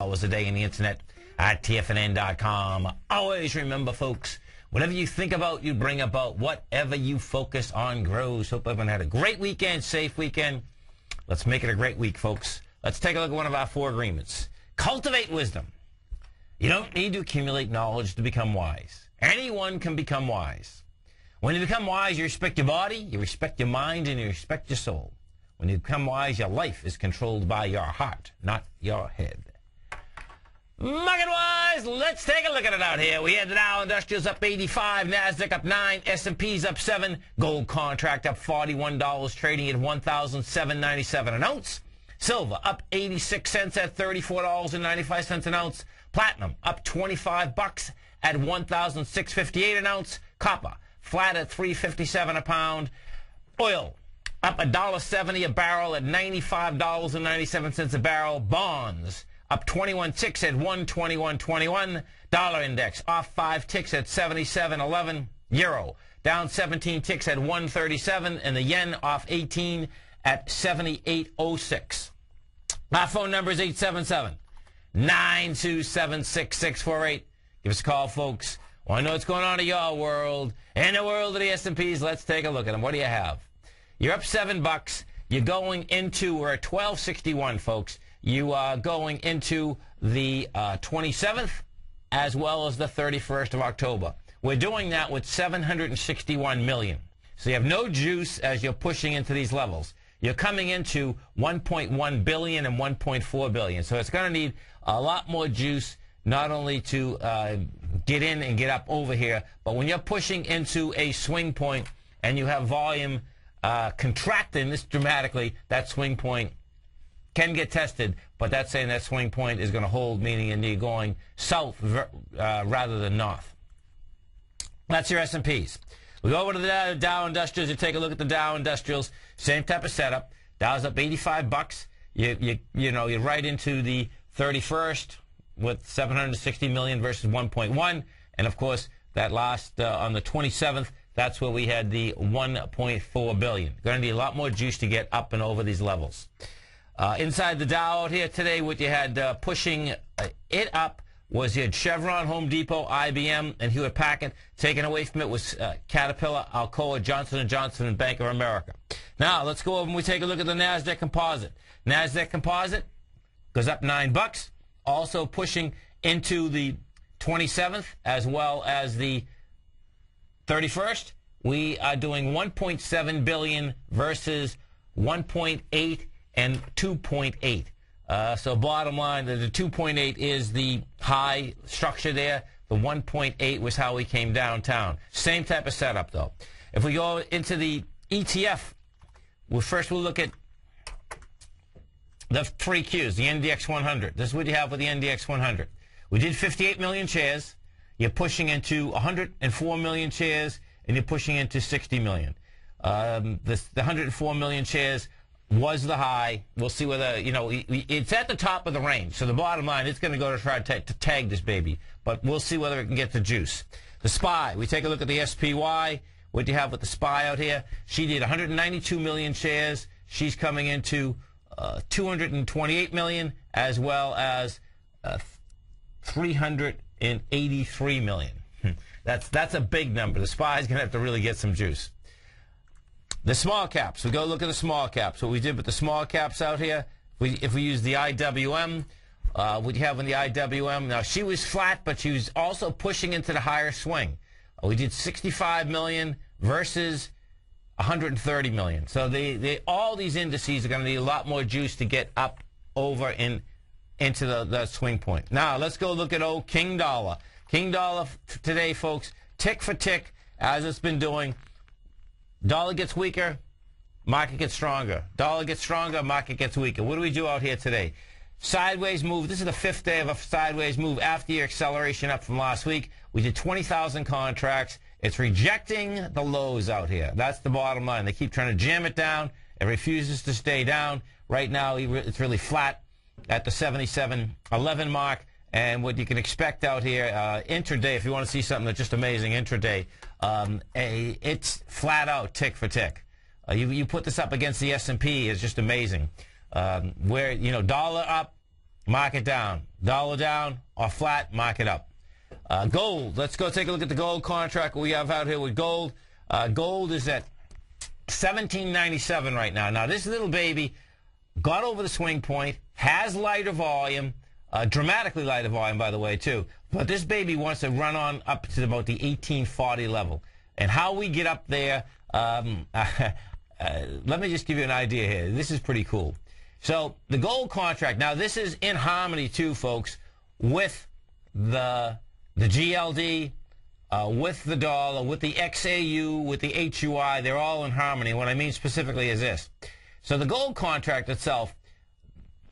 hours a day on the internet at TFNN.com. Always remember, folks, whatever you think about, you bring about. Whatever you focus on grows. Hope everyone had a great weekend, safe weekend. Let's make it a great week, folks. Let's take a look at one of our 4 agreements. Cultivate wisdom. You don't need to accumulate knowledge to become wise. Anyone can become wise. When you become wise, you respect your body, you respect your mind, and you respect your soul. When you become wise, your life is controlled by your heart, not your head. Market-wise, let's take a look at it out here. We had the Dow Industrials up 85, NASDAQ up 9, S&P's up 7, gold contract up $41, trading at $1,797 an ounce. Silver up 86 cents at $34.95 an ounce. Platinum up 25 bucks at $1,658 an ounce. Copper flat at $3.57 a pound. Oil up $1.70 a barrel at $95.97 a barrel. Bonds up 21 ticks at 121.21. Dollar index off 5 ticks at 77.11. Euro down 17 ticks at 137, and the yen off 18 at 78.06. My phone number is 877-927-6648. Give us a call, folks. Want to know what's going on in your world. In the world of the S&Ps, let's take a look at them. What do you have? You're up $7. You're going into, we're at 1261, folks. You are going into the 27th as well as the 31st of October. We're doing that with 761 million. So you have no juice as you're pushing into these levels. You're coming into 1.1 billion and 1.4 billion. So it's going to need a lot more juice, not only to get in and get up over here, but when you're pushing into a swing point and you have volume contracting this dramatically, that swing point can get tested, but that's saying that swing point is going to hold, meaning you're going south rather than north. That's your S&Ps. We go over to the Dow Industrials. You take a look at the Dow Industrials. Same type of setup. Dow's up 85 bucks. You know, you're right into the 31st with 760 million versus 1.1. And, of course, that last on the 27th, that's where we had the 1.4 billion. Going to need a lot more juice to get up and over these levels. Inside the Dow out here today, what you had pushing it up was you had Chevron, Home Depot, IBM, and Hewlett Packard. Taken away from it was Caterpillar, Alcoa, Johnson & Johnson, and Bank of America. Now, let's go over and we take a look at the NASDAQ Composite. NASDAQ Composite goes up $9. Also pushing into the 27th as well as the 31st. We are doing 1.7 billion versus 1.8 and 2.8. So bottom line, the 2.8 is the high structure there. The 1.8 was how we came downtown. Same type of setup, though. If we go into the ETF, we'll look at the 3 Qs, the NDX 100. This is what you have with the NDX 100. We did 58 million shares. You're pushing into 104 million shares, and you're pushing into 60 million. The 104 million shares was the high. We'll see whether, you know, it's at the top of the range. So the bottom line, it's going to go to try to tag this baby. But we'll see whether it can get the juice. The SPY, we take a look at the SPY. What do you have with the SPY out here? She did 192 million shares. She's coming into 228 million as well as 383 million. That's a big number. The SPY is going to have to really get some juice. The small caps. We go look at the small caps. What we did with the small caps out here, if we use the IWM, what you have in the IWM, now she was flat, but she was also pushing into the higher swing. We did 65 million versus 130 million. So all these indices are going to need a lot more juice to get up over into the swing point. Now, let's go look at old King Dollar. King Dollar today, folks, tick for tick, as it's been doing. Dollar gets weaker, market gets stronger. Dollar gets stronger, market gets weaker. What do we do out here today? Sideways move. This is the 5th day of a sideways move after your acceleration up from last week. We did 20,000 contracts. It's rejecting the lows out here. That's the bottom line. They keep trying to jam it down. It refuses to stay down. Right now, it's really flat at the 77.11 mark. And what you can expect out here, intraday, if you want to see something that's just amazing, intraday, it's flat out tick for tick. You put this up against the S&P, it's just amazing. Where, you know, dollar up, mark it down. Dollar down or flat, mark it up. Gold. Let's go take a look at the gold contract we have out here with gold. Gold is at $17.97 right now. Now, this little baby got over the swing point, has lighter volume, dramatically lighter volume, by the way, too. But this baby wants to run on up to about the 1840 level. And how we get up there, let me just give you an idea here. This is pretty cool. So the gold contract, now this is in harmony, too, folks, with the GLD, with the dollar, with the XAU, with the HUI. They're all in harmony. What I mean specifically is this. So the gold contract itself,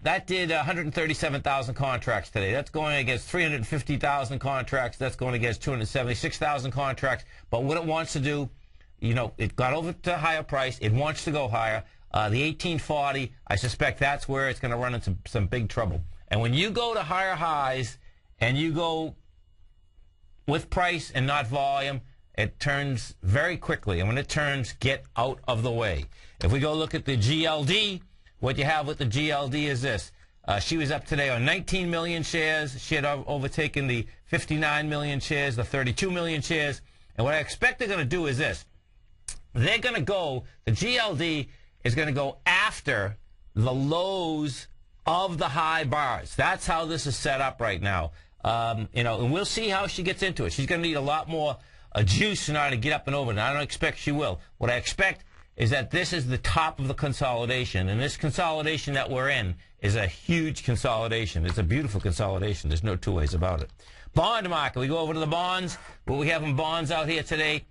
that did 137,000 contracts today. That's going against 350,000 contracts. That's going against 276,000 contracts. But what it wants to do, you know, it got over to a higher price. It wants to go higher. The 1840, I suspect that's where it's going to run into some big trouble. And when you go to higher highs and you go with price and not volume, it turns very quickly. And when it turns, get out of the way. If we go look at the GLD, what you have with the GLD is this. She was up today on 19 million shares. She had overtaken the 59 million shares, the 32 million shares. And what I expect they're going to do is this. They're going to go, the GLD is going to go after the lows of the high bars. That's how this is set up right now. You know, and we'll see how she gets into it. She's going to need a lot more juice in order to get up and over. And I don't expect she will. What I expect is that this is the top of the consolidation. And this consolidation that we're in is a huge consolidation. It's a beautiful consolidation. There's no two ways about it. Bond market. We go over to the bonds. What we have in bonds out here today,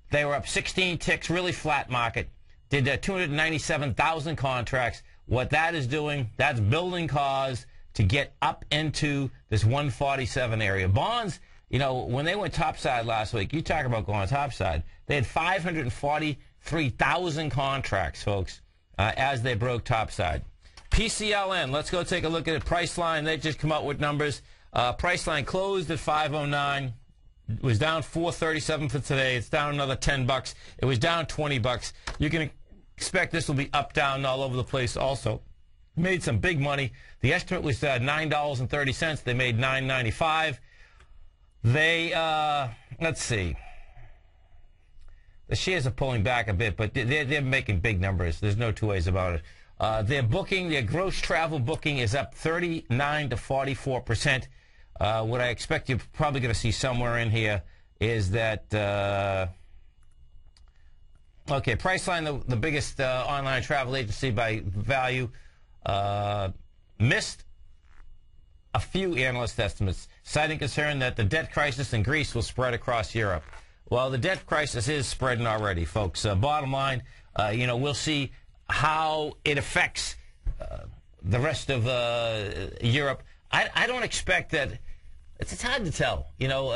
they were up 16 ticks, really flat market. Did 297,000 contracts. What that is doing, that's building cause to get up into this 147 area. Bonds, you know, when they went topside last week, you talk about going topside, they had 543,000 contracts, folks, as they broke topside. PCLN, let's go take a look at it. Priceline, they just come out with numbers. Priceline closed at 509. It was down 437 for today. It's down another 10 bucks. It was down 20 bucks. You can expect this will be up, down, all over the place also. Made some big money. The estimate was $9.30. They made $9.95. They, let's see. The shares are pulling back a bit, but they're making big numbers. There's no two ways about it. Their booking, their gross travel booking is up 39 to 44%. What I expect you're probably going to see somewhere in here is that, okay, Priceline, the biggest online travel agency by value, missed a few analyst estimates, citing concern that the debt crisis in Greece will spread across Europe. Well, the debt crisis is spreading already, folks. Bottom line, you know, we'll see how it affects the rest of Europe. I don't expect that. It's hard to tell. You know,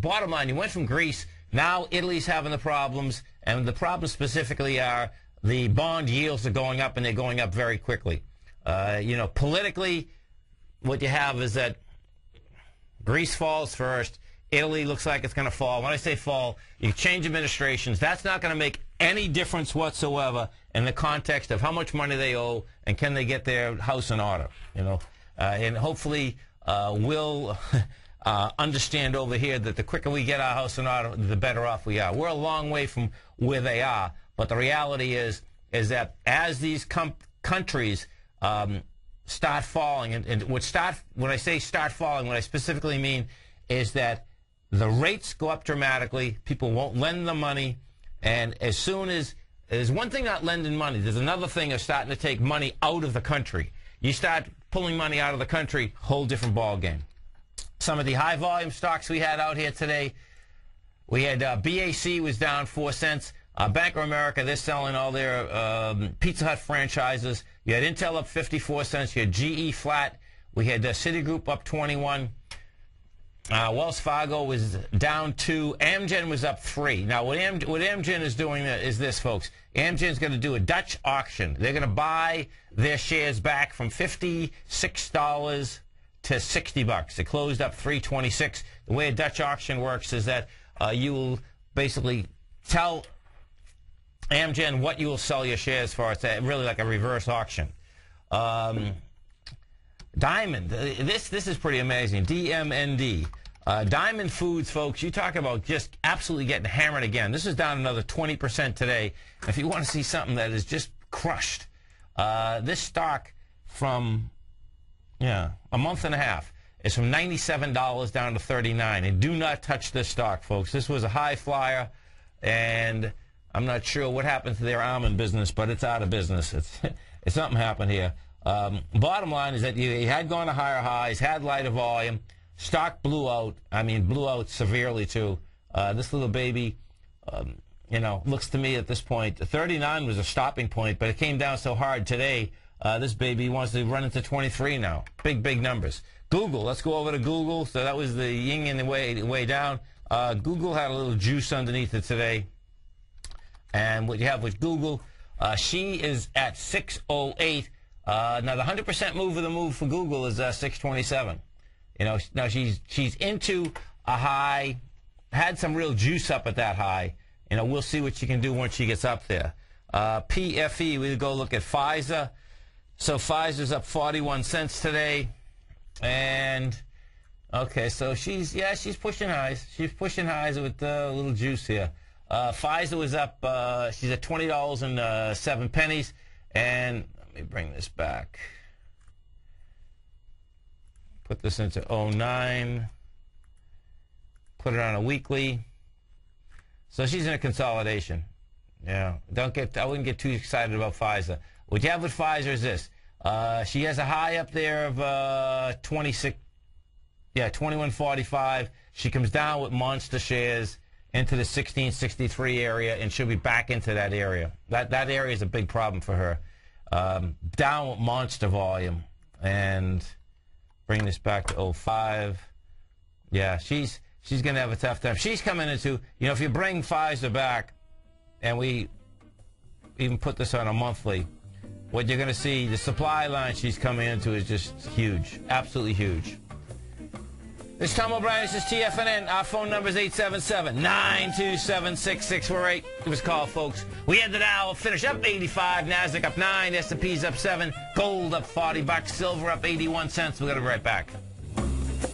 bottom line, you went from Greece, now Italy's having the problems, and the problems specifically are the bond yields are going up, and they're going up very quickly. You know, politically, what you have is that Greece falls first. Italy looks like it's going to fall. When I say fall, you change administrations. That's not going to make any difference whatsoever in the context of how much money they owe and can they get their house in order. You know, and hopefully we'll understand over here that the quicker we get our house in order, the better off we are. We're a long way from where they are, but the reality is that as these countries start falling, and when I say start falling, what I specifically mean is that the rates go up dramatically, people won't lend the money, and as soon as there's one thing not lending money, there's another thing of starting to take money out of the country. You start pulling money out of the country, whole different ball game. Some of the high volume stocks we had out here today, we had BAC was down 4 cents. Bank of America, they're selling all their Pizza Hut franchises. You had Intel up 54 cents. You had GE flat. We had Citigroup up 21. Wells Fargo was down 2. Amgen was up 3. Now, what Amgen is doing is this, folks. Amgen's going to do a Dutch auction. They're going to buy their shares back from $56 to 60 bucks. It closed up 326. The way a Dutch auction works is that you will basically tell Amgen what you will sell your shares for. It's really like a reverse auction. Diamond. This is pretty amazing. DMND. Diamond Foods, folks, you talk about just absolutely getting hammered again. This is down another 20% today. If you want to see something that is just crushed, this stock from, a month and a half is from $97 down to $39. And do not touch this stock, folks. This was a high flyer, and I'm not sure what happened to their almond business, but it's out of business. It's something happened here. Bottom line is that you had gone to higher highs, had lighter volume. Stock blew out. I mean, blew out severely, too. This little baby, looks to me at this point, 39 was a stopping point, but it came down so hard today, this baby wants to run into 23 now. Big, big numbers. Google, let's go over to Google. So that was the yin and the way down. Google had a little juice underneath it today. And what you have with Google, she is at 608. Now, the 100% move of the move for Google is 627. Now she's into a high, had some real juice up at that high. We'll see what she can do once she gets up there. PFE, we go look at Pfizer. So Pfizer's up 41 cents today. And, okay, so she's pushing highs. She's pushing highs with a little juice here. Pfizer was up, she's at $20.07. And let me bring this back. Put this into 09. Put it on a weekly. So she's in a consolidation. Yeah, I wouldn't get too excited about Pfizer. What you have with Pfizer is this. She has a high up there of 21.45. She comes down with monster shares into the 16.63 area, and she'll be back into that area. That area is a big problem for her. Down with monster volume, and bring this back to 05. Yeah, she's going to have a tough time. She's coming into, if you bring Pfizer back, and we even put this on a monthly, what you're going to see, the supply line she's coming into is just huge, absolutely huge. This is Tom O'Brien. This is TFNN. Our phone number is 877-927-6648. Give us a call, folks. We ended our finish up 85. NASDAQ up 9. S&P's up 7. Gold up $40. Silver up 81 cents. We're going to be right back.